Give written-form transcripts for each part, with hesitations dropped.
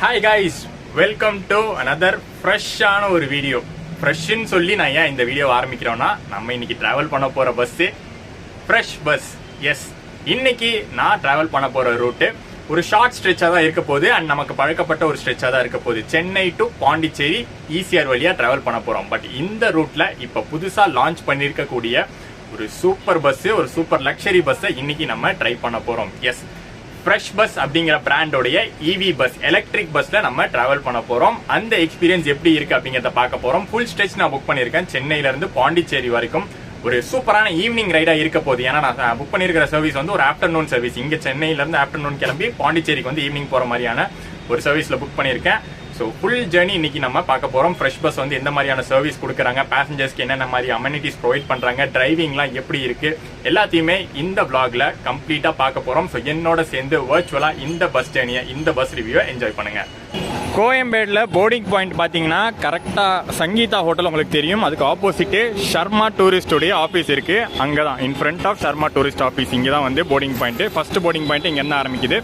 Hi guys, welcome to another ஃப்ரெஷ்ஷான ஒரு video. ஃப்ரெஷ்ஷுன்னு சொல்லி நான் ஏன் இந்த வீடியோ ஆரம்பிக்கிறோன்னா, நம்ம இன்னைக்கு ட்ராவல் பண்ண போகிற பஸ்ஸு ஃப்ரெஷ் பஸ். எஸ், இன்னைக்கு நான் ட்ராவல் பண்ண போகிற ரூட்டு ஒரு ஷார்ட் ஸ்ட்ரெச்சாக தான் இருக்க போகுது. அண்ட் நமக்கு பழக்கப்பட்ட ஒரு ஸ்ட்ரெச்சாக தான் இருக்க போகுது. சென்னை டு பாண்டிச்சேரி ஈசிஆர் வழியாக ட்ராவல் பண்ண போகிறோம். பட் இந்த ரூட்டில் இப்போ புதுசாக லான்ச் பண்ணியிருக்கக்கூடிய ஒரு சூப்பர் பஸ்ஸு, ஒரு சூப்பர் லக்ஸரி பஸ்ஸை இன்னைக்கு நம்ம ட்ரை பண்ண போகிறோம். எஸ், ஃப்ரெஷ் பஸ் அப்படிங்கிற பிராண்டோடைய இவி பஸ், எலக்ட்ரிக் பஸ்ல நம்ம டிராவல் பண்ண போறோம். அந்த எக்ஸ்பீரியன்ஸ் எப்படி இருக்கு அப்படிங்கறத பார்க்க போறோம். ஃபுல் ஸ்ட்ரெச் நான் புக் பண்ணிருக்கேன். சென்னையில இருந்து பாண்டிச்சேரி வரைக்கும் ஒரு சூப்பரான ஈவினிங் ரைடா இருக்க போகுது. ஏன்னா நான் புக் பண்ணிருக்கிற சர்வீஸ் வந்து ஒரு ஆஃப்டர்நூன் சர்வீஸ். இங்க சென்னையில இருந்து ஆஃப்டர்நூன் கிளம்பி பாண்டிச்சேரிக்கு வந்து ஈவினிங் போற மாதிரியான ஒரு சர்வீஸ்ல புக் பண்ணிருக்கேன். ஸோ ஃபுல் ஜேர்னி இன்னைக்கு நம்ம பார்க்க போறோம். ஃப்ரெஷ் பஸ் வந்து எந்த மாதிரியான சர்வீஸ் கொடுக்குறாங்க, பேசஞ்சர்ஸ்க்கு என்னென்ன மாதிரி அமெனிட்டிஸ் ப்ரொவைட் பண்றாங்க, டிரைவிங்லாம் எப்படி இருக்கு, எல்லாத்தையுமே இந்த vlogல கம்ப்ளீட்டா பார்க்க போறோம். ஸோ என்னோட சேர்ந்து வர்ச்சுவலா இந்த பஸ் ஜேர்னியை, இந்த பஸ் ரிவ்யூவை என்ஜாய் பண்ணுங்க. கோயம்பேடில் போர்டிங் பாயிண்ட் பார்த்தீங்கன்னா கரெக்டாக சங்கீதா ஹோட்டல் உங்களுக்கு தெரியும். அதுக்கு ஆப்போசிட்டு ஷர்மா டூரிஸ்டோடைய ஆஃபீஸ் இருக்கு. அங்கே தான் in front of Sharma tourist office. இங்கே தான் வந்து boarding point. First boarding point இங்கே என்ன ஆரம்பிக்குது.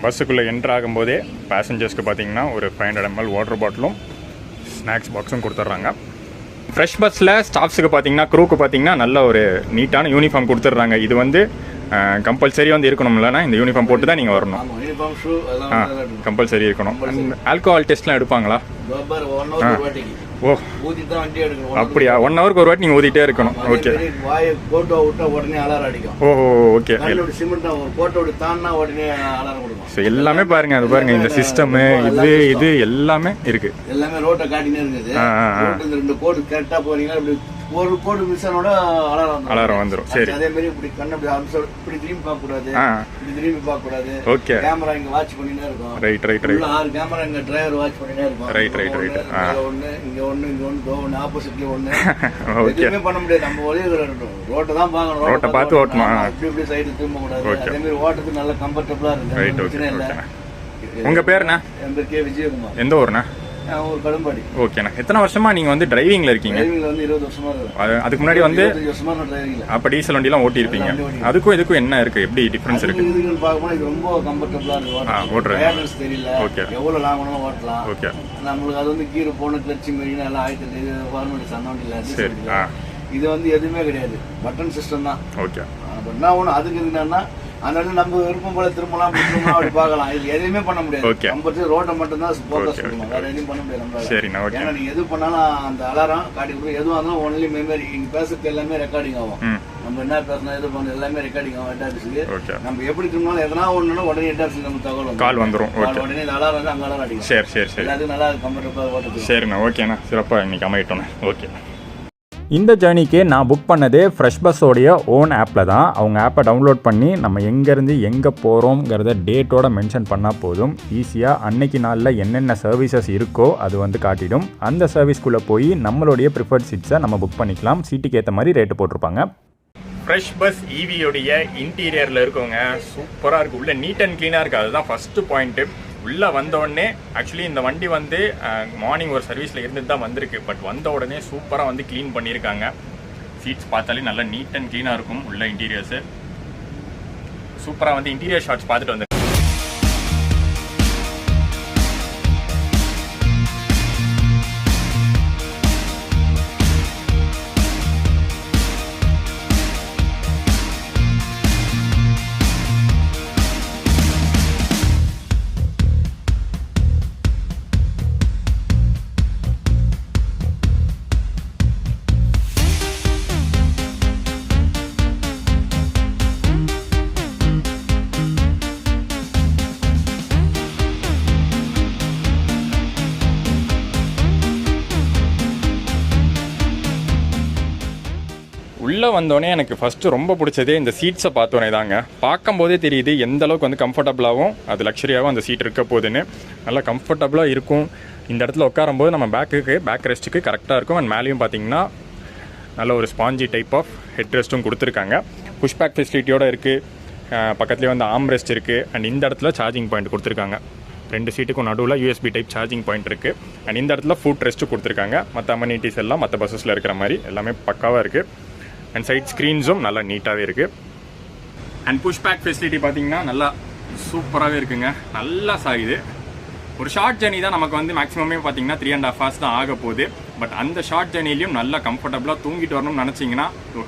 பஸ்ஸுக்குள்ளே என்ட்ரு ஆகும்போதே பேசஞ்சர்ஸ்க்கு பார்த்தீங்கன்னா ஒரு 500 ml வாட்டர் பாட்டிலும் ஸ்நாக்ஸ் பாக்ஸும் கொடுத்துட்றாங்க. ஃப்ரெஷ் பஸ்ஸில் ஸ்டாஃப்ஸுக்கு பார்த்தீங்கன்னா, க்ரூக்கு பார்த்தீங்கன்னா நல்ல ஒரு நீட்டான யூனிஃபார்ம் கொடுத்துட்றாங்க. இது வந்து கம்பல்சரி வந்து இருக்கணும்லன்னா இந்த யூனிஃபார்ம் போட்டு தான் நீங்கள் வரணும். கம்பல்சரி இருக்கணும். ஆல்கோஹால் டெஸ்ட்லாம் எடுப்பாங்களா? ஓ, அப்படியா? 1 ஹவருக்கு ஒரு வாட்டி நீங்கள் ஊதிட்டே இருக்கணும். ஓகே. ஓஹோ, ஓகே. ஸோ எல்லாமே பாருங்க, அது பாருங்க, இந்த சிஸ்டமு இது எல்லாமே இருக்கு. எல்லாமே ரோட்டை காட்டினே இருக்குது. 2 கோடு கரெக்டா போறீங்க, ஒரு கோடு மிஷனோட அலாரம் வந்துரும். சரி, அதே மாதிரி இப்படி கண்ணு இப்படி திரும்பி பார்க்க கூடாது, இப்படி திரும்பி பார்க்க கூடாது. ஓகே. கேமரா இங்க வாட்ச் பண்ணிட்டே இருக்கும். Right right right. 6 கேமரா இங்க டிரைவர் வாட்ச் பண்ணிட்டே இருக்கும். Right right right. ஒன்னு இங்க ஒன்னு ஆப்போசிட்ல ஒன்னு. எதுவுமே பண்ண முடியாது. நம்ம ஒரே ரோட்டை தான் பார்க்கணும். ரோட்டை பார்த்து ஓட்டணும். இப்படி சைடு திரும்ப கூடாது. அதே மாதிரி ஓட்டத்துக்கு நல்ல கம்ஃபர்டபுளா இருக்கு. ரைட். ஓகே. உங்க பேர் என்ன? என் பேர் கே. விஜயகுமார். எந்த ஊர்னா? ஒரு கடும்பாடி. ஓகேண்ணா. எத்தனை வருஷமா நீங்க வந்து டிரைவிங்ல இருக்கீங்க? டிரைவிங்ல வந்து 20 வருஷமா இருக்கு. அதுக்கு முன்னாடி வந்து 20 வருஷமா நான் டிரைவிங்ல. அப்ப டீசல் வண்டி எல்லாம் ஓட்டி இருப்பீங்க. அதுக்கும் இதுக்கும் என்ன இருக்கு, எப்படி டிஃபரன்ஸ் இருக்கு? இதுக்கு பார்க்கும்போது இது ரொம்ப கம்ஃபர்ட்டபிளா இருக்கு. ஓட்டுறது டயர்னஸ் தெரியல. ஓகே. எவ்வளவு லாங் வேணாலும் ஓட்டலாம். ஓகே. நம்மளுக்கு அது வந்து கீரை போன கிளட்ச் மெரினா எல்லாம் ஆயிட்டு ஃபார்மாலிட்டிஸ் அந்த வண்டியில. சரி. இது வந்து எதுவுமே கிடையாது, பட்டன் சிஸ்டம் தான். ஓகே. பட் நான் ஒண்ணு அதுக்கு என்னன்னா, அதனால நம்ம விருப்பம் போல திரும்பலாம் அப்படி பார்க்கலாம். இது எதுவுமே பண்ண முடியாது. கம்பல்சரி ரோட்டை மட்டும் தான் ஃபோக்கஸ் பண்ணணும். வேற எதுவும் பண்ண முடியாது நம்மளால. சரி. ஏன்னா நீங்க எது பண்ணாலும் அந்த அலாரம் காட்டி கொடுக்கும். எதுவும் இருந்தாலும் ஒன்லி மெமரி. இங்க பேசுறது எல்லாமே ரெக்கார்டிங் ஆகும். நம்ம என்ன பேசணும், எது பண்ணணும் எல்லாமே ரெக்கார்டிங் ஆகும். ஹெட்டாபிஸ்க்கு நம்ம எப்படி திரும்பினாலும் எதனா ஒண்ணுனா உடனே ஹெட்டாபிஸ்க்கு நம்ம தகவல் கால் வந்துரும். உடனே இந்த அலாரம் வந்து அங்க அலாரம் அடிக்கும். சரி சரி சரி. எல்லாத்துக்கும் நல்லா கம்ஃபர்டபுளா ஓட்டுது. சரிண்ணா. ஓகேண்ணா. சிறப்பா இன்னைக்கு அமையட்டோண்ணே. ஓகே. இந்த ஜேர்னிக்கு நான் புக் பண்ணதே ஃப்ரெஷ் பஸ்ஸோடைய ஓன் ஆப்பில் தான். அவங்க ஆப்பை டவுன்லோட் பண்ணி நம்ம எங்கேருந்து எங்கே போகிறோங்கிறத டேட்டோட மென்ஷன் பண்ணால் போதும். ஈஸியாக அன்னைக்கு நாளில் என்னென்ன சர்வீசஸ் இருக்கோ அது வந்து காட்டிடும். அந்த சர்வீஸ்குள்ளே போய் நம்மளுடைய ப்ரிஃபர்ட் சீட்ஸை நம்ம புக் பண்ணிக்கலாம். சீட்டுக்கு ஏற்ற மாதிரி ரேட்டு போட்டிருப்பாங்க. ஃப்ரெஷ் பஸ் ஈவியோடைய இன்டீரியரில் இருக்கவங்க சூப்பராக இருக்குது. உள்ள நீட் அண்ட் க்ளீனாக இருக்குது. அதுதான் ஃபஸ்ட்டு பாயிண்ட்டு. உள்ளே வந்த உடனே ஆக்சுவலி இந்த வண்டி வந்து மார்னிங் ஒரு சர்வீஸில் இருந்துட்டு தான் வந்திருக்கு. பட் வந்த உடனே சூப்பராக வந்து க்ளீன் பண்ணியிருக்காங்க. சீட்ஸ் பார்த்தாலே நல்லா நீட் அண்ட் க்ளீனாக இருக்கும். உள்ள இன்டீரியர்ஸு சூப்பராக வந்து இன்டீரியர் ஷாட்ஸ் பார்த்துட்டு வந்து உள்ளே வந்தோடனே எனக்கு ஃபஸ்ட்டு ரொம்ப பிடிச்சதே இந்த சீட்ஸை பார்த்தோன்னே தாங்க. பார்க்கும்போதே தெரியுது எந்த அளவுக்கு வந்து கம்ஃபர்டபுளாகவும் அது லக்ஸரியாகவும் அந்த சீட் இருக்க போகுதுன்னு. நல்லா கம்ஃபர்டபுளாக இருக்கும். இந்த இடத்துல உட்காரும்போது நம்ம பேக் ரெஸ்ட்டுக்கு கரெக்டாக இருக்கும். அண்ட் மேலேயும் பார்த்தீங்கன்னா நல்ல ஒரு ஸ்பாஞ்சி டைப் ஆஃப் ஹெட் ரெஸ்ட்டும் கொடுத்துருக்காங்க. புஷ்பேக் ஃபெசிலிட்டியோடு இருக்குது. பக்கத்துலேயே வந்து ஆர்ம் ரெஸ்ட் இருக்குது. அண்ட் இந்த இடத்துல சார்ஜிங் பாயிண்ட் கொடுத்துருக்காங்க. 2 சீட்டுக்கும் நடுவில் USB டைப் சார்ஜிங் பாயிண்ட் இருக்குது. அண்ட் இந்த இடத்துல ஃபுட் ரெஸ்ட்டு கொடுத்துருக்காங்க. மற்ற அமெனிட்டிஸ் எல்லாம் மற்ற பஸ்ஸஸில் இருக்கிற மாதிரி எல்லாமே பக்காவாக இருக்குது. அண்ட் சைட் ஸ்க்ரீன்ஸும் நல்லா நீட்டாகவே இருக்குது. அண்ட் புஷ்பேக் ஃபெசிலிட்டி பார்த்தீங்கன்னா நல்லா சூப்பராகவே இருக்குங்க. நல்லா சாயுது. ஒரு ஷார்ட் ஜர்னி தான் நமக்கு வந்து மேக்ஸிமமே பார்த்தீங்கன்னா 3.5 hours தான் ஆக போகுது. பட் அந்த ஷார்ட் ஜர்னிலையும் நல்லா கம்ஃபர்டபுளாக தூங்கிட்டு வரணும்னு நினச்சிங்கன்னா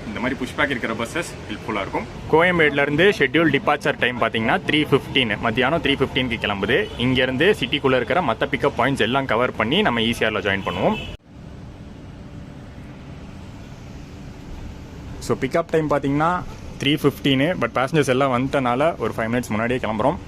இந்த மாதிரி புஷ்பேக் இருக்கிற பஸ்ஸஸ் ஹெல்ப்ஃபுல்லாக இருக்கும். கோயம்பேடுலேருந்து ஷெட்யூல் டிபார்ச்சர் டைம் பார்த்தீங்கன்னா 3:15 மத்தியானம் 3:15க்கு கிளம்புது. இங்கேருந்து சிட்டிக்குள்ளே இருக்கிற மற்ற பிக்கப் பாயிண்ட்ஸ் எல்லாம் கவர் பண்ணி நம்ம ஈசிஆரில் ஜாயின் பண்ணுவோம். ஸோ பிக்கப் டைம் பார்த்தீங்கன்னா 3:15. பட் பேசஞ்சர்ஸ் எல்லாம் வந்துட்டனால ஒரு 5 minutes முன்னாடியே கிளம்புறோம்.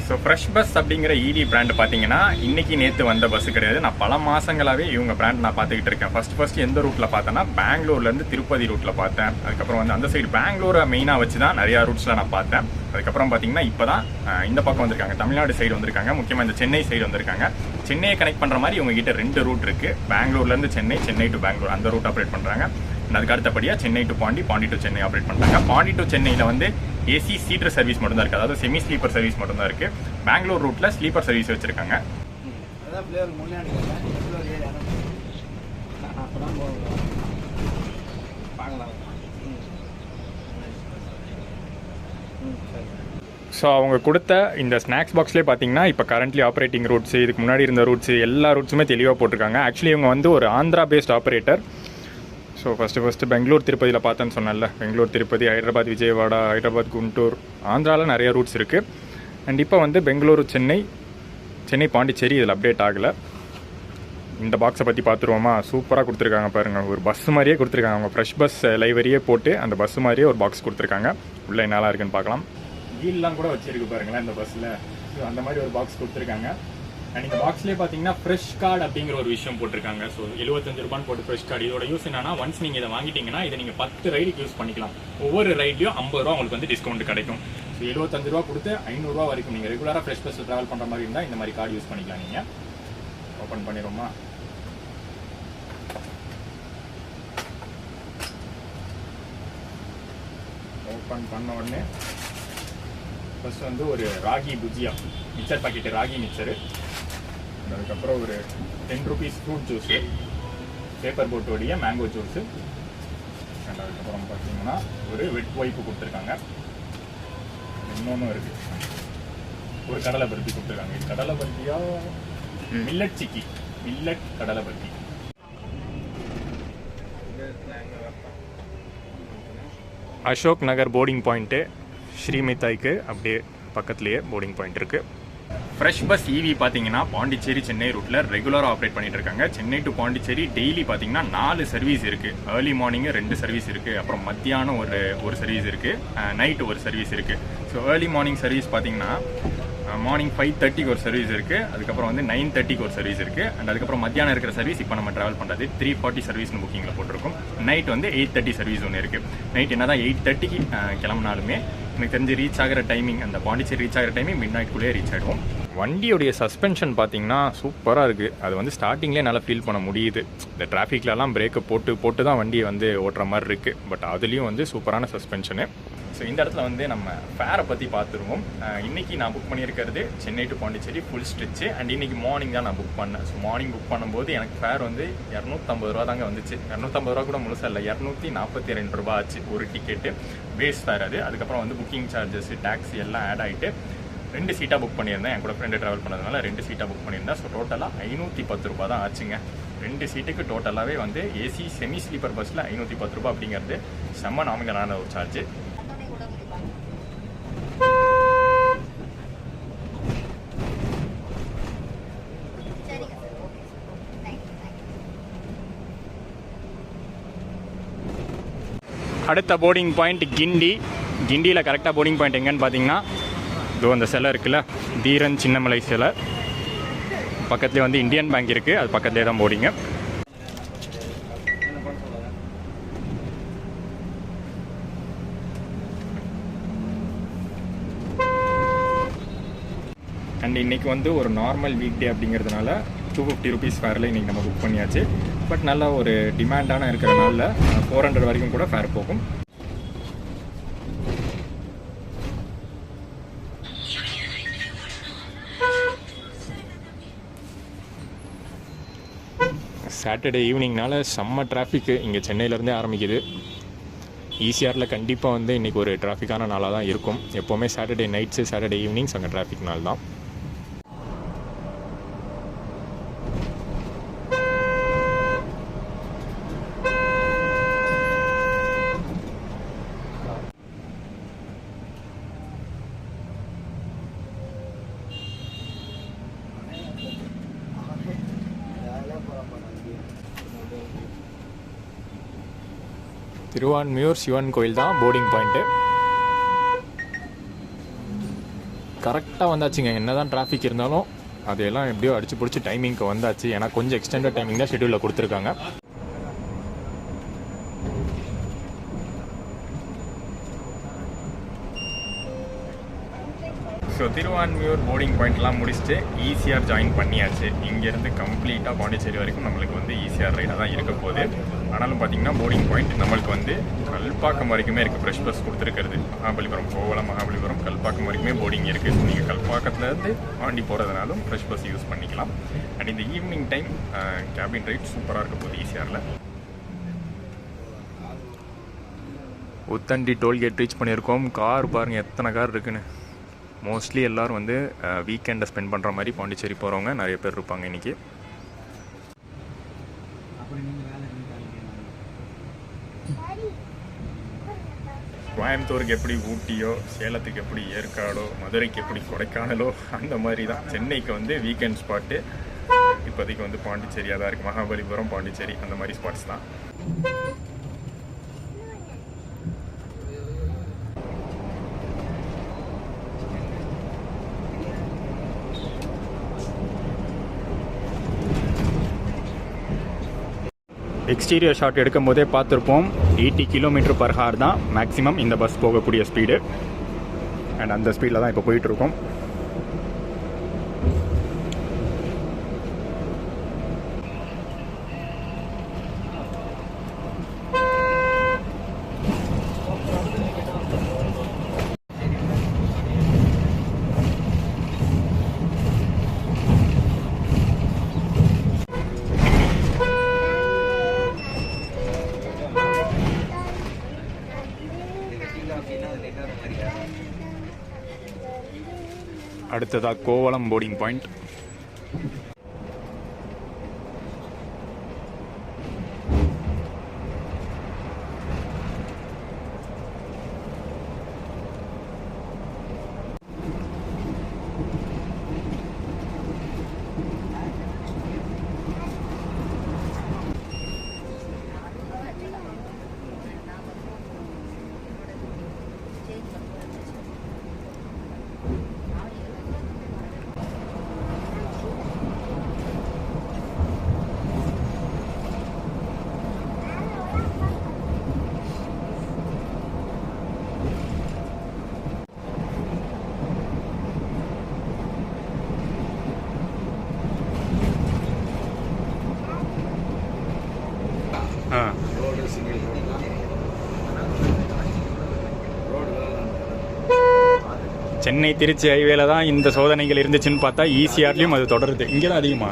ஸோ ஃப்ரெஷ் பஸ் அப்படிங்கிற EV பிராண்ட் பார்த்தீங்கன்னா இன்றைக்கி நேற்று வந்த பஸ்ஸு கிடையாது. நான் பல மாதங்களாகவே இவங்க பிராண்ட் நான் பார்த்துக்கிட்டு இருக்கேன். ஃபஸ்ட்டு எந்த ரூட்டில் பார்த்தேன்னா பெங்களூர்லேருந்து திருப்பதி ரூட்டில் பார்த்தேன். அதுக்கப்புறம் வந்து அந்த சைடு பெங்களூரை மெயினாக வச்சு தான் நிறையா ரூட்ஸில் நான் பார்த்தேன். அதுக்கப்புறம் பார்த்தீங்கன்னா இப்போ தான் இந்த பக்கம் வந்திருக்காங்க, தமிழ்நாடு சைடு வந்திருக்காங்க. முக்கியமாக இந்த சென்னை சைடு வந்திருக்காங்க. சென்னையை கனெக்ட் பண்ணுற மாதிரி இவங்ககிட்ட 2 ரூட் இருக்குது. பெங்களூர்லேருந்து சென்னை டு பெங்களூர் அந்த ரூட் ஆப்ரேட் பண்ணுறாங்க. அதுக்கு அடுத்தபடியாக Chennai to Pondy to Chennai operate பண்ணுறாங்க. பாண்டி டு சென்னையில் வந்து ஏசி சீட்டர் சர்வீஸ் மட்டும் தான் இருக்குது. அதாவது செமி ஸ்லீப்பர் சர்வீஸ் மட்டும் தான் இருக்குது. பெங்களூர் ரூட்டில் ஸ்லீப்பர் சர்வீஸ் வச்சுருக்காங்க. ஸோ அவங்க கொடுத்த இந்த ஸ்நாக்ஸ் பாக்ஸ்லேயே பார்த்தீங்கன்னா இப்போ கரண்ட்லி ஆப்ரேட்டிங் ரூட்ஸ், இதுக்கு முன்னாடி இருந்த ரூட்ஸ் எல்லா ரூட்ஸுமே தெளிவாக போட்டிருக்காங்க. ஆக்சுவலி இவங்க வந்து ஒரு Andhra based operator. So first Bangalore திருப்பதியில் பார்த்தேன்னு சொன்னேன்ல, பெங்களூர் திருப்பதி, ஹைதராபாத் விஜயவாடா, ஹைதராபாத் குண்டூர், ஆந்திராவில் நிறைய ரூட்ஸ் இருக்குது. அண்ட் இப்போ வந்து பெங்களூரு சென்னை பாண்டிச்சேரி இதில் அப்டேட் ஆகலை. இந்த பாக்ஸை பற்றி பார்த்துருவோமா? சூப்பராக கொடுத்துருக்காங்க பாருங்கள். ஒரு பஸ் மாதிரியே கொடுத்துருக்காங்க. அவங்க ஃப்ரெஷ் பஸ் லைவரியே போட்டு அந்த பஸ் மாதிரியே ஒரு பாக்ஸ் கொடுத்துருக்காங்க. உள்ளே என்னெல்லாம் இருக்குன்னு பார்க்கலாம். வீல்லாம் கூட வச்சிருக்கு பாருங்களேன் இந்த பஸ்ஸில். ஸோ அந்த மாதிரி ஒரு பாக்ஸ் கொடுத்துருக்காங்க. அண்ட் இந்த பாக்ஸ்லேயே பார்த்தீங்கன்னா ஃப்ரெஷ் கார்டு அப்படிங்கிற ஒரு விஷயம் போட்டிருக்காங்க. ஸோ 75 ரூபான்னு போட்டு ஃப்ரெஷ் கார்டு. இதோட யூஸ் என்னன்னா, ஒன்ஸ் நீங்கள் இதை வாங்கிட்டீங்கன்னா இதை நீங்கள் 10 ரைடுக்கு யூஸ் பண்ணிக்கலாம். ஒவ்வொரு ரைட்லையும் 50 ரூபா உங்களுக்கு வந்து டிஸ்கவுண்ட் கிடைக்கும். ஸோ 75 ரூபா கொடுத்து 500 ரூபா வரைக்கும் நீங்கள் ரெகுலராக ஃப்ரெஷ் பஸ்ஸில் ட்ராவல் பண்ணுற மாதிரி இருந்தால் இந்த மாதிரி கார்டு யூஸ் பண்ணிக்கலாம். நீங்கள் ஓப்பன் பண்ணிடுவோமா? ஓப்பன் பண்ண உடனே ஃபஸ்ட் வந்து ஒரு ragi bhujia mixture packet, ragi mixture. அதுக்கப்புறம் ஒரு 10 rupees ஃப்ரூட் ஜூஸு, பேப்பர் போட்டோடைய மேங்கோ ஜூஸு. அண்ட் அதுக்கப்புறம் பார்த்தீங்கன்னா ஒரு வெட் வைப்பு கொடுத்துருக்காங்க. இன்னொன்றும் இருக்குது, ஒரு கடலை பருத்தி கொடுத்துருக்காங்க. இது கடலை பருத்தியா மில்லட் சிக்கி, மில்லட் கடலை பருத்தி. அசோக் நகர் போர்டிங் பாயிண்ட்டு, ஸ்ரீமிதாய்க்கு அப்படியே பக்கத்துலேயே போர்டிங் பாயிண்ட் இருக்குது. ஃப்ரெஷ் பஸ் EV பார்த்தீங்கன்னா பாண்டிச்சேரி சென்னை ரூட்டில் ரெகுலராக ஆப்ரேட் பண்ணிட்டு இருக்காங்க. சென்னை டு பாண்டிச்சேரி டெய்லி பார்த்தீங்கன்னா 4 சர்வீஸ் இருக்குது. ஏர்லி மார்னிங்கு 2 சர்வீஸ் இருக்குது. அப்புறம் மத்தியானம் ஒரு சர்வீஸ் இருக்குது. நைட்டு ஒரு சர்வீஸ் இருக்குது. ஸோ ஏர்லி மார்னிங் சர்வீஸ் பார்த்தீங்கன்னா மார்னிங் 5:30க்கு ஒரு சர்வீஸ் இருக்குது. அதுக்கப்புறம் வந்து 9:30க்கு ஒரு சர்வீஸ் இருக்குது. அண்ட் அதுக்கப்புறம் மத்தியானம் இருக்கிற சர்வீஸ் இப்போ நம்ம ட்ராவல் பண்ணுறது 3:40 சர்வீஸ்னு புக்கிங்கில் போட்டிருக்கோம். நைட் வந்து 8:30 சர்வீஸ் ஒன்று இருக்குது. நைட் என்ன தான் 8:30க்கு கிளம்புனாலுமே எனக்கு தெரிஞ்சு ரீச் ஆகிற டைமிங், அந்த பாண்டிச்சேரி ரீச் ஆகிற டைமிங் மிட் நைட்குள்ளேயே ரீச் ஆகிடுவோம். வண்டியோடைய சஸ்பென்ஷன் பார்த்தீங்கன்னா சூப்பராக இருக்குது. அது வந்து ஸ்டார்டிங்லேயே நல்லா ஃபீல் பண்ண முடியுது. இந்த டிராஃபிக்லலாம் பிரேக்கை போட்டு தான் வண்டியை வந்து ஓட்டுற மாதிரி இருக்குது. பட் அதுலேயும் வந்து சூப்பரான சஸ்பென்ஷனு. ஸோ இந்த இடத்துல வந்து நம்ம ஃபேரை பற்றி பார்த்துருவோம். இன்றைக்கி நான் புக் பண்ணியிருக்கிறது Chennai to Pondicherry full stretch. And இன்றைக்கி மார்னிங் தான் நான் புக் பண்ணேன். ஸோ மார்னிங் புக் பண்ணும்போது எனக்கு ஃபேர் வந்து 250 ரூபா தாங்க வந்துச்சு. 250 ரூபா கூட முழுசாக இல்லை, 242 ரூபா ஆச்சு ஒரு டிக்கெட்டு. பேஸ் ஃபேர் அது. அதுக்கப்புறம் வந்து புக்கிங் சார்ஜஸ், டாக்ஸி எல்லாம் ஆட் ஆகிட்டு 2 சீட்டாக புக் பண்ணியிருந்தேன். என் கூட ஃப்ரெண்டு ட்ராவல் பண்ணதுனால 2 சீட்டாக புக் பண்ணியிருந்தேன். ஸோ டோட்டலாக 510 ரூபா தான் ஆச்சுங்க. 2 சீட்டுக்கு டோட்டலாகவே வந்து ஏசி செமி ஸ்லீப்பர் பஸ்ஸில் 510 ரூபா அப்படிங்கிறது செம்ம நாமினலான ஒரு சார்ஜ். அடுத்த போர்டிங் பாயிண்ட் கிண்டியில் கரெக்டாக போர்டிங் பாயிண்ட் எங்கன்னு பார்த்தீங்கன்னா இதோ அந்த சிலை இருக்குல்ல, தீரன் சின்னமலை சிலை பக்கத்துலேயே வந்து இந்தியன் பேங்க் இருக்குது. அது பக்கத்துலேயே தான் போர்டிங்கு. அண்ட் இன்றைக்கி வந்து ஒரு நார்மல் வீக் டே அப்படிங்கிறதுனால 250 ருபீஸ் ஃபேரில் இன்றைக்கி நம்ம புக் பண்ணியாச்சு. பட் நல்லா ஒரு டிமாண்டான இருக்கிறனால 400 வரைக்கும் கூட ஃபேர் போகும். சாட்டர்டே ஈவினிங்னால செம்ம டிராஃபிக்கு இங்கே சென்னையிலேருந்தே ஆரம்பிக்குது. ஈசிஆரில் கண்டிப்பாக வந்து இன்றைக்கி ஒரு டிராஃபிக்கான நாளாக தான் இருக்கும். எப்போவுமே சாட்டர்டே நைட்ஸு சாட்டர்டே ஈவினிங்ஸ் அங்கே டிராஃபிக் நாள் தான். திருவான்மியூர் சிவன் கோயில் தான் போர்டிங் பாயிண்ட்டு. கரெக்டாக வந்தாச்சுங்க. என்ன தான் டிராஃபிக் இருந்தாலும் அதையெல்லாம் எப்படியோ அடிச்சு பிடிச்சி டைமிங்க்கு வந்தாச்சு. ஏன்னா கொஞ்சம் எக்ஸ்டெண்டட் டைமிங் தான் ஷெட்யூலில் கொடுத்துருக்காங்க. ஸோ திருவான்மியூர் போர்டிங் பாயிண்ட்லாம் முடிச்சுட்டு ஈசிஆர் ஜாயின் பண்ணியாச்சு. இங்கேருந்து கம்ப்ளீட்டாக பாண்டிச்சேரி வரைக்கும் நம்மளுக்கு வந்து ஈசிஆர் ரைடாக தான் இருக்க போகுது. ஆனாலும் பார்த்தீங்கன்னா போர்டிங் பாயிண்ட் நம்மளுக்கு வந்து கல்பாக்கம் வரைக்குமே இருக்குது. ஃப்ரெஷ் பஸ் கொடுத்துருக்கிறது. மகாபலிபுரம் கோவளம், மகாபலிபுரம், கல்பாக்கம் வரைக்குமே போர்டிங் இருக்குது. ஸோ நீங்கள் கல்பாக்கத்துலேருந்து பாண்டி போகிறதுனாலும் ஃப்ரெஷ் பஸ் யூஸ் பண்ணிக்கலாம். அண்ட் இந்த ஈவினிங் டைம் கேபின் ரைட் சூப்பராக இருக்க போகுது ஈசிஆரில். உத்தண்டி டோல்கேட் ரீச் பண்ணியிருக்கோம். கார் பாருங்கள் எத்தனை கார் இருக்குன்னு. மோஸ்ட்லி எல்லோரும் வந்து வீக்கெண்டை ஸ்பெண்ட் பண்ணுற மாதிரி பாண்டிச்சேரி போகிறவங்க நிறைய பேர் இருப்பாங்க இன்றைக்கி. கோயம்புத்தூருக்கு எப்படி ஊட்டியோ, சேலத்துக்கு எப்படி ஏற்காடோ, மதுரைக்கு எப்படி கொடைக்கானலோ, அந்த மாதிரி தான் சென்னைக்கு வந்து வீக்கெண்ட் ஸ்பாட்டு இப்போதைக்கு வந்து பாண்டிச்சேரியாக தான் இருக்குது. மகாபலிபுரம், பாண்டிச்சேரி அந்த மாதிரி ஸ்பாட்ஸ் தான். எக்ஸ்டீரியர் ஷாட் எடுக்கும் போதே பார்த்துருப்போம் 80 km/h தான் மேக்ஸிமம் இந்த பஸ் போகக்கூடிய ஸ்பீடு. அண்ட் அந்த ஸ்பீடில் தான் இப்போ போயிட்டுருக்கோம். அடுத்ததாக கோவளம் போர்டிங் பாயிண்ட். சென்னை திருச்சி ஹைவேல தான் இந்த சோதனைகள் இருந்துச்சுன்னு பார்த்தா ஈசிஆர்லேயும் அது தொடருது. இங்கே தான் அதிகமா.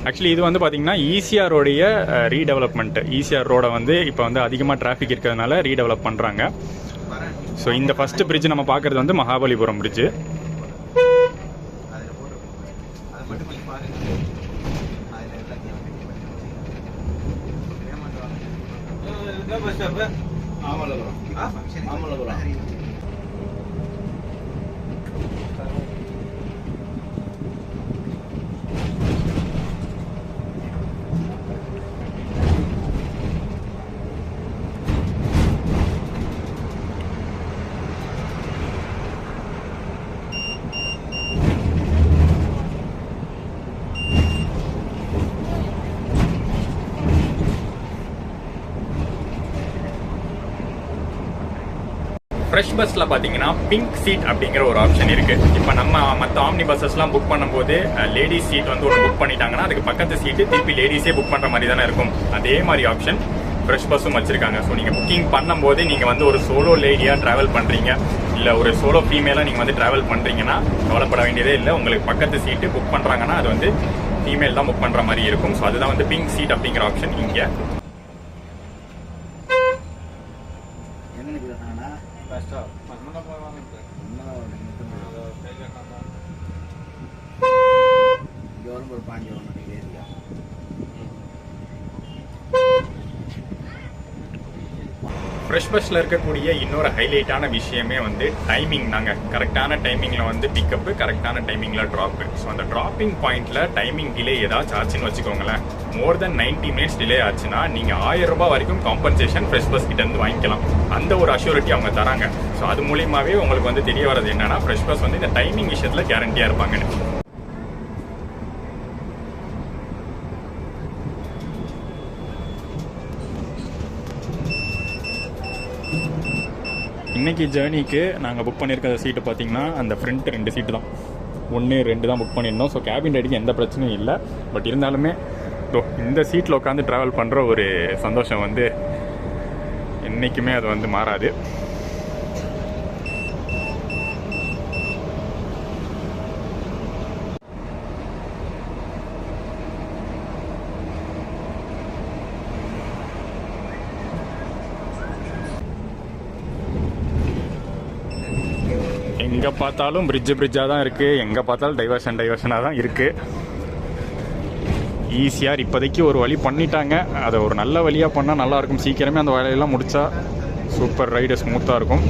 ஆக்சுவலி இது வந்து பார்த்தீங்கன்னா ஈசிஆரோடைய ரீடெவலப்மெண்ட். ஈசிஆர் ரோடை வந்து இப்போ வந்து அதிகமாக டிராஃபிக் இருக்கிறதுனால ரீடெவலப் பண்ணுறாங்க. ஸோ இந்த ஃபஸ்ட்டு பிரிட்ஜ் நம்ம பார்க்குறது வந்து மகாபலிபுரம் பிரிட்ஜு. ஃப்ரெஷ் பஸ்ல பாத்தீங்கன்னா பிங்க் சீட் அப்படிங்கிற ஒரு ஆப்ஷன் இருக்கு. இப்போ நம்ம மற்ற ஆம்னி பஸ்ஸஸ்லாம் புக் பண்ணும்போது லேடிஸ் சீட் வந்து ஒன்று புக் பண்ணிட்டாங்கன்னா அதுக்கு பக்கத்து சீட்டு திருப்பி லேடிஸே புக் பண்ற மாதிரி தானே இருக்கும். அதே மாதிரி ஆப்ஷன் ஃப்ரெஷ் பஸ்ஸும் வச்சிருக்காங்க. ஸோ நீங்க புக்கிங் பண்ணும்போது நீங்க வந்து ஒரு சோலோ லேடியா டிராவல் பண்றீங்க, இல்ல ஒரு சோலோ ஃபீமேலா நீங்க வந்து டிராவல் பண்றீங்கன்னா கவலைப்பட வேண்டியதே இல்லை. உங்களுக்கு பக்கத்து சீட்டு புக் பண்றாங்கன்னா அது வந்து ஃபீமேல் தான் புக் பண்ற மாதிரி இருக்கும். ஸோ அதுதான் வந்து பிங்க் சீட் அப்படிங்கிற ஆப்ஷன் இங்க. ஃப்ரெஷ் பஸ்ல இருக்கக்கூடிய இன்னொரு ஹைலைட்டான விஷயமே வந்து டைமிங் தாங்க. கரெக்டான டைமிங்ல வந்து பிக்கப், கரெக்டான டைமிங்ல ட்ராப். ஸோ அந்த டிராப்பிங் பாயிண்ட்ல டைமிங் டிலே ஏதாச்சும் ஆச்சுன்னு வச்சுக்கோங்களேன், மோர் தென் 90 minutes டிலே ஆச்சுன்னா நீங்க 1000 ரூபாய் வரைக்கும் காம்பன்சேஷன் ஃப்ரெஷ் பஸ் கிட்ட இருந்து வாங்கிக்கலாம். அந்த ஒரு அஷ்யூரிட்டி அவங்க தராங்க. ஸோ அது மூலியமாவே உங்களுக்கு வந்து தெரிய வரது என்னன்னா ஃப்ரெஷ் பஸ் வந்து இந்த டைமிங் விஷயத்துல கேரண்டியா இருப்பாங்கன்னு. இன்னைக்கு ஜேர்னிக்கு நாங்கள் புக் பண்ணியிருக்கிற சீட்டு பார்த்தீங்கன்னா அந்த ஃப்ரண்ட் 2 சீட்டு தான், 1, 2 தான் புக் பண்ணியிருந்தோம். ஸோ கேபின் ரைடுக்கு எந்த பிரச்சனையும் இல்லை. பட் இருந்தாலுமே இந்த சீட்டில் உட்காந்து ட்ராவல் பண்ணுற ஒரு சந்தோஷம் வந்து என்றைக்குமே அது வந்து மாறாது. எங்கே பார்த்தாலும் பிரிட்ஜாக தான் இருக்குது, எங்கே பார்த்தாலும் டைவர்ஷனாக தான் இருக்குது. ஈஸியாக இப்போதைக்கு ஒரு வழி பண்ணிட்டாங்க, அதை ஒரு நல்ல வழியாக பண்ணால் நல்லாயிருக்கும். சீக்கிரமே அந்த வேலையெல்லாம் முடித்தா சூப்பர் ரைடு ஸ்மூத்தாக இருக்கும்.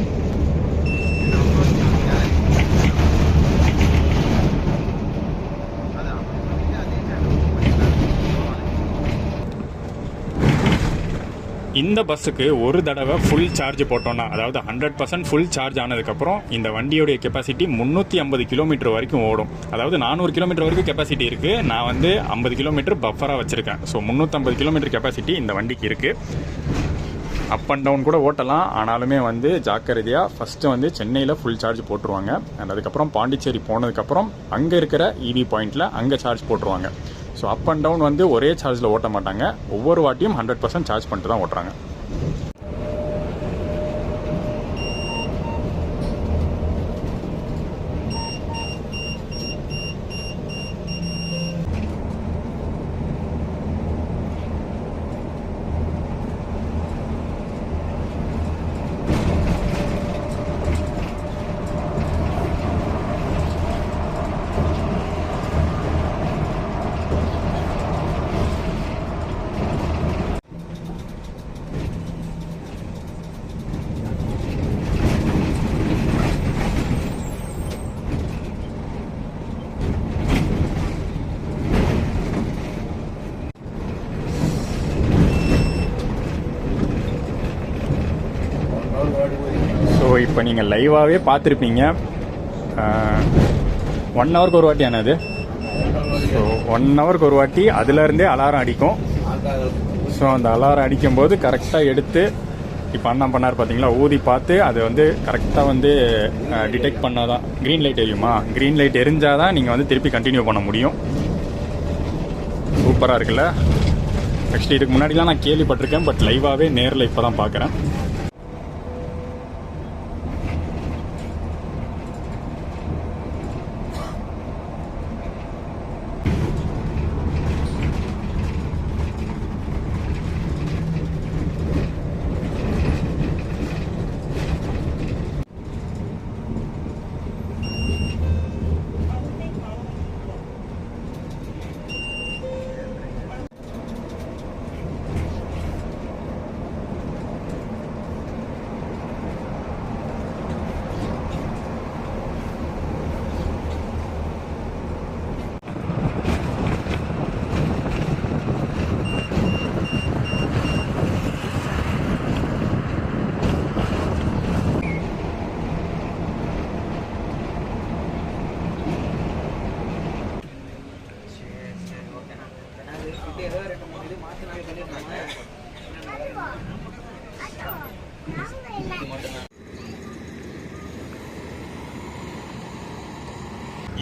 இந்த பஸ்ஸுக்கு ஒரு தடவை ஃபுல் சார்ஜ் போட்டோன்னா, அதாவது 100% ஃபுல் சார்ஜ் ஆனதுக்கப்புறம் இந்த வண்டியோடைய கெப்பாசிட்டி 350 கிலோமீட்டர் வரைக்கும் ஓடும். அதாவது 400 கிலோமீட்டர் வரைக்கும் கெப்பாசிட்டி இருக்குது. நான் வந்து 50 கிலோமீட்டர் பஃபராக வச்சுருக்கேன். ஸோ 350 கிலோமீட்டர் கெப்பாசிட்டி இந்த வண்டிக்கு இருக்குது. அப் அண்ட் டவுன் கூட ஓட்டலாம். ஆனாலுமே வந்து ஜாக்கிரதையாக ஃபஸ்ட்டு வந்து சென்னையில் ஃபுல் சார்ஜ் போட்டுருவாங்க. அண்ட் அதுக்கப்புறம் பாண்டிச்சேரி போனதுக்கப்புறம் அங்கே இருக்கிற இவி பாயிண்டில் அங்கே சார்ஜ் போட்டுருவாங்க. ஸோ அப் அண்ட் டவுன் வந்து ஒரே சார்ஜில் ஓட்ட மாட்டாங்க, ஒவ்வொரு வாட்டியும் 100% சார்ஜ் பண்ணிட்டு தான் ஓட்டுறாங்க. ஸோ இப்போ நீங்கள் லைவாகவே பார்த்துருப்பீங்க. 1 ஹவருக்கு ஒரு வாட்டி ஆனது. ஸோ 1 ஹவருக்கு ஒரு வாட்டி அதுலேருந்தே அலாரம் அடிக்கும். ஸோ அந்த அலாரம் அடிக்கும்போது கரெக்டாக எடுத்து இப்போ அண்ணா பண்ணார் பார்த்தீங்களா, ஊதி பார்த்து அது வந்து கரெக்டாக வந்து டிடெக்ட் பண்ணால் தான் க்ரீன் லைட் எரியுமா, க்ரீன் லைட் எரிஞ்சால் தான் நீங்கள் வந்து திருப்பி கண்டினியூ பண்ண முடியும். சூப்பராக இருக்குல்ல. நெக்ஸ்ட் இதுக்கு முன்னாடிலாம் நான் கேள்விப்பட்டிருக்கேன், பட் லைவாகவே நேரில் இப்போ தான் பார்க்குறேன்.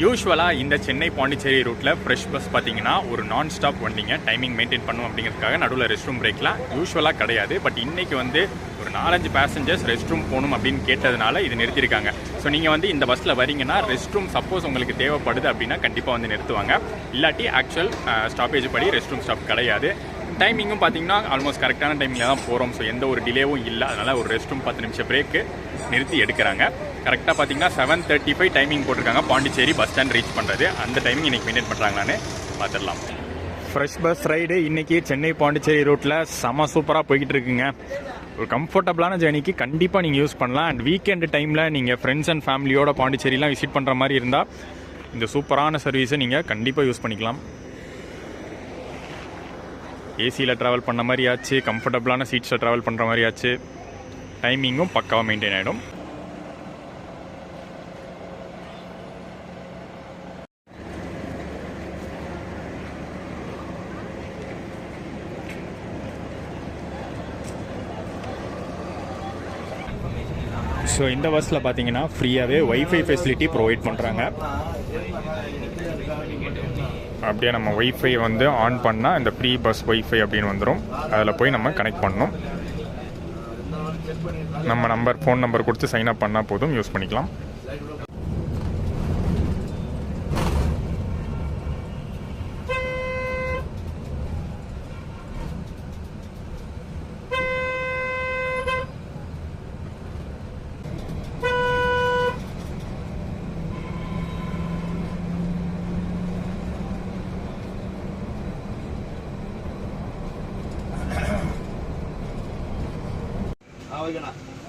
யூஸ்வலாக இந்த சென்னை பாண்டிச்சேரி ரூட்டில் ஃப்ரெஷ் பஸ் பார்த்தீங்கன்னா ஒரு நான் ஸ்டாப் வண்டிங்க, டைமிங் மெயின்டைன் பண்ணும் அப்படிங்கிறதுக்காக நடுவில் ரெஸ்ட் ரூம் பிரேக்லாம் யூஸ்வலாக கிடையாது. பட் இன்றைக்கி வந்து ஒரு 4-5 பேசஞ்சர்ஸ் ரெஸ்ட் ரூம் போகணும் அப்படின்னு கேட்டதுனால இது நிறுத்தியிருக்காங்க. ஸோ நீங்கள் வந்து இந்த பஸ்ஸில் வரீங்கன்னா ரெஸ்ட் ரூம் சப்போஸ் உங்களுக்கு தேவைப்படுது அப்படின்னா கண்டிப்பாக வந்து நிறுத்துவாங்க. இல்லாட்டி ஆக்சுவல் ஸ்டாப்பேஜ் படி ரெஸ்ட் ரூம் ஸ்டாப் கிடையாது. டைமிங்கும் பார்த்தீங்கன்னா ஆல்மோஸ்ட் கரெக்டான டைமில் தான் போகிறோம். ஸோ எந்த ஒரு டிலேவும் இல்லை. அதனால் ஒரு ரெஸ்ட் ரூம் 10 நிமிஷம் பிரேக்கு நிறுத்தி எடுக்கிறாங்க. கரெக்டாக பார்த்தீங்கன்னா 7:35 டைமிங் போட்டிருக்காங்க பாண்டிச்சேரி பஸ் ஸ்டாண்ட் ரீச் பண்ணுறது. அந்த டைமிங் இன்றைக்கி மெயின்டைன் பண்ணுறாங்களான்னு பார்த்துடலாம். ஃப்ரெஷ் பஸ் ரைடு இன்றைக்கி சென்னை பாண்டிச்சேரி ரூட்டில் செம சூப்பராக போய்கிட்டு இருக்குங்க. ஒரு கம்ஃபர்டபுளான ஜேர்னிக்கு கண்டிப்பாக நீங்கள் யூஸ் பண்ணலாம். அண்ட் வீக்கெண்டு டைமில் நீங்கள் ஃப்ரெண்ட்ஸ் அண்ட் ஃபேமிலியோட பாண்டிச்சேரிலாம் விசிட் பண்ணுற மாதிரி இருந்தால் இந்த சூப்பரான சர்வீஸை நீங்கள் கண்டிப்பாக யூஸ் பண்ணிக்கலாம். ஏசியில் ட்ராவல் பண்ண மாதிரி ஆச்சு, கம்ஃபர்டபுளான சீட்ஸில் ட்ராவல் பண்ணுற மாதிரி ஆச்சு, டைமிங்கும் பக்காவாக மெயின்டைன் ஆகிடும். ஸோ இந்த பஸ்ஸில் பார்த்தீங்கன்னா ஃப்ரீயாகவே வைஃபை ஃபெசிலிட்டி ப்ரொவைட் பண்ணுறாங்க. அப்படியே நம்ம வைஃபை வந்து ஆன் பண்ணால் இந்த ஃப்ரீ பஸ் வைஃபை அப்படின்னு வந்துடும். அதில் போய் நம்ம கனெக்ட் பண்ணணும். நம்ம ஃபோன் நம்பர் கொடுத்து சைன் அப் பண்ணால் போதும், யூஸ் பண்ணிக்கலாம்.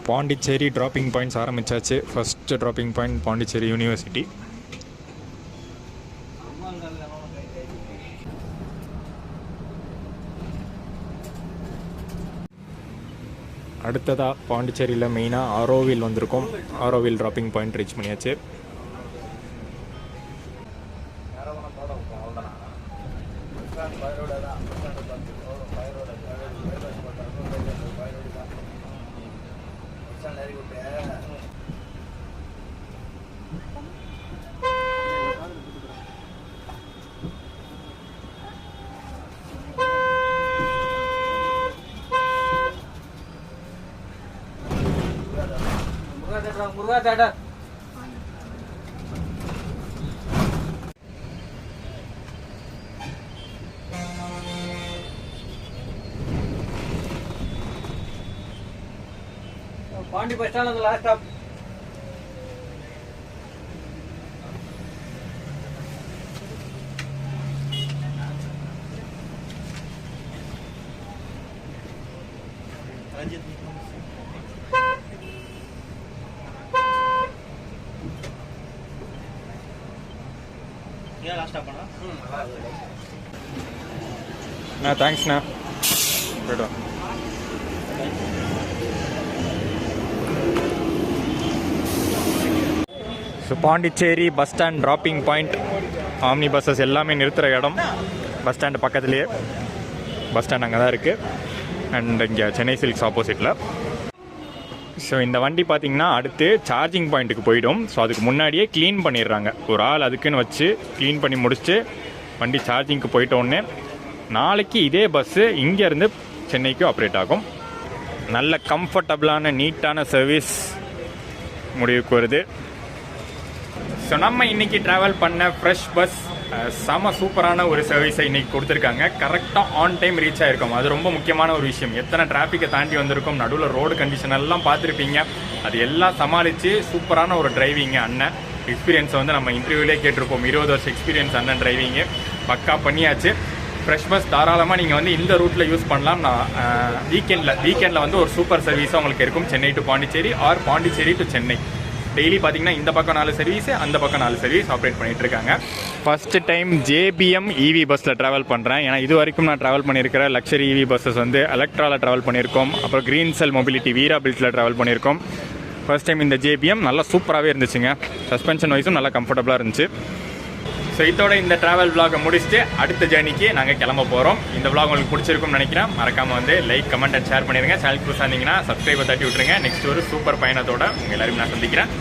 பாண்டிச்சேரி ட்ராப்பிங் பாயிண்ட்ஸ் ஆரம்பித்தாச்சு. First dropping point Pondicherry university. அடுத்ததாக பாண்டிச்சேரியில் மெயினாக ஆரோவில் வந்திருக்கோம். ஆரோவில் ட்ராப்பிங் பாயிண்ட் ரீச் பண்ணியாச்சு. मुर्गा दादा Pondy bus stand last stop தேங்க்ஸ்ண்ணா. So Pondicherry bus stand dropping point, omni buses எல்லாமே நிறுத்துகிற இடம் பஸ் ஸ்டாண்டு பக்கத்துலேயே. பஸ் ஸ்டாண்ட் அங்கே தான் இருக்குது. அண்ட் இங்கே சென்னை சில்க்ஸ் ஆப்போசிட்டில். ஸோ இந்த வண்டி பார்த்திங்கன்னா அடுத்து சார்ஜிங் பாயிண்ட்டுக்கு போயிடும். ஸோ அதுக்கு முன்னாடியே க்ளீன் பண்ணிடுறாங்க. ஒரு ஆள் அதுக்குன்னு வச்சு க்ளீன் பண்ணி முடிச்சுட்டு வண்டி சார்ஜிங்க்கு போயிட்டோன்னே நாளைக்கு இதே பஸ்ஸு இங்கேருந்து சென்னைக்கு ஆப்ரேட் ஆகும். நல்ல கம்ஃபர்டபுளான நீட்டான சர்வீஸ் முடிவுக்கு வருது. ஸோ நம்ம இன்றைக்கி ட்ராவல் பண்ண ஃப்ரெஷ் பஸ் செம சூப்பரான ஒரு சர்வீஸை இன்றைக்கி கொடுத்துருக்காங்க. கரெக்டாக ஆன் டைம் ரீச் ஆகிருக்கோம். அது ரொம்ப முக்கியமான ஒரு விஷயம். எத்தனை டிராஃபிக்கை தாண்டி வந்திருக்கோம், நடுவில் ரோடு கண்டிஷன் எல்லாம் பார்த்துருப்பீங்க. அது எல்லாம் சமாளித்து சூப்பரான ஒரு டிரைவிங்கு அண்ணன் எக்ஸ்பீரியன்ஸை வந்து நம்ம இன்டர்வியூலே கேட்டிருப்போம். 20 வருஷம் எக்ஸ்பீரியன்ஸ் அண்ணன் டிரைவிங்கு பக்கா பண்ணியாச்சு. ஃப்ரெஷ் பஸ் தாராளமாக நீங்கள் வந்து இந்த ரூட்டில் யூஸ் பண்ணலாம். நான் வீக்கெண்டில் வந்து ஒரு சூப்பர் சர்வீஸாக உங்களுக்கு இருக்கும். Chennai to Pondicherry or Pondicherry to Chennai. Daily பார்த்தீங்கன்னா இந்த பக்கம் 4 சர்வீஸ், அந்த பக்கம் 4 சர்வீஸ் ஆப்ரேட் பண்ணிகிட்டு இருக்காங்க. ஃபஸ்ட்டு டைம் JBM EV பஸ்ஸில் ட்ராவல் பண்ணுறேன். ஏன்னா இது வரைக்கும் நான் ட்ராவல் பண்ணியிருக்கிற லக்ஸரி EV பஸ்ஸஸ் வந்து எலக்ட்ராவில் ட்ராவல் பண்ணியிருக்கோம். அப்புறம் க்ரீன் செல் மொபிலிட்டி வீரா பில்ஸில் ட்ராவல் பண்ணியிருக்கோம். ஃபர்ஸ்ட் டைம் இந்த JBM நல்லா சூப்பராகவே இருந்துச்சுங்க. சஸ்பென்ஷன் வைஸும் நல்லா கம்ஃபர்டபுளாக இருந்துச்சு. ஸோ இதோட இந்த ட்ராவல் விலாகை முடிச்சுட்டு அடுத்த ஜேர்னிக்கு நாங்கள் கிளம்ப போகிறோம். இந்த விலாக் உங்களுக்கு பிடிச்சிருக்கும்னு நினைக்கிறேன். மறக்காமல் வந்து லைக், கமெண்ட் அண்ட் ஷேர் பண்ணிடுங்க. சேனல் புதுசாக இருந்தீங்கன்னா சப்ஸ்கிரைபை தட்டி விட்டுருங்க. நெக்ஸ்ட் ஒரு சூப்பர் பயணத்தோட உங்கள் எல்லாரும் நான் சந்திக்கிறேன்.